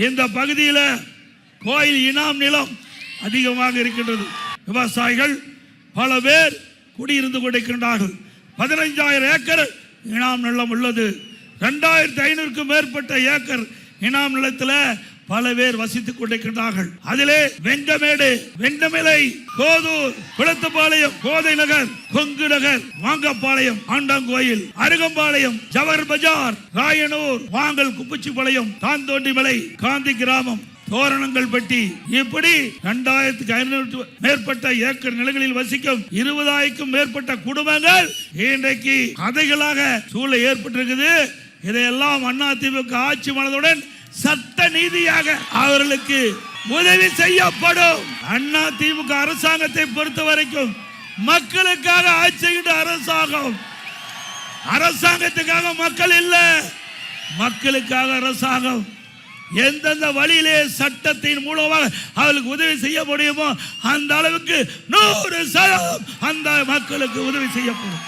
இந்த பகுதியில் கோயில் இனாம் நிலம் அதிகமாக இருக்கின்றது. விவசாயிகள் பல பேர் குடியிருந்து கொண்டிருக்கின்றார்கள். 15,000 ஏக்கர் இனாம் நிலம் உள்ளது. 2,500க்கும் மேற்பட்ட ஏக்கர் இனாம் நிலத்தில் பல பேர் வசித்துக் கொண்டிருக்கின்றார்கள். அதிலே வெங்கமேடு, வெங்கமலை, கோதூர், குளத்துப்பாளையம், கோதை நகர், கொங்கு நகர், வாங்கப்பாளையம், ஆண்டாங்கோயில், அருகம்பாளையம், ஜவஹர் பஜார், ராயனூர், வாங்கல், குப்புச்சிப்பாளையம், தாந்தோண்டிமலை, காந்தி கிராமம், தோரணங்கள் பட்டி, இப்படி 2,500 மேற்பட்ட ஏக்கர் நிலங்களில் வசிக்கும் 20,000க்கும் மேற்பட்ட குடும்பங்கள் இன்றைக்கு கதைகளாக சூழல் ஏற்பட்டிருக்குது. இதையெல்லாம் அதிமுக ஆட்சி மனதுடன் சட்ட நீதியாக அவர்களுக்கு உதவி செய்யப்படும். அதிமுக அரசாங்கத்தை பொறுத்த வரைக்கும் மக்களுக்காக ஆட்சி செய்கின்ற அரசாங்கம். அரசாங்கத்துக்காக மக்கள் இல்ல, மக்களுக்காக அரசாங்கம். எந்தெந்த வழியிலே சட்டத்தின் மூலமாக அவர்களுக்கு உதவி செய்ய முடியுமோ அந்த அளவுக்கு 100% அந்த மக்களுக்கு உதவி செய்யப்படும்.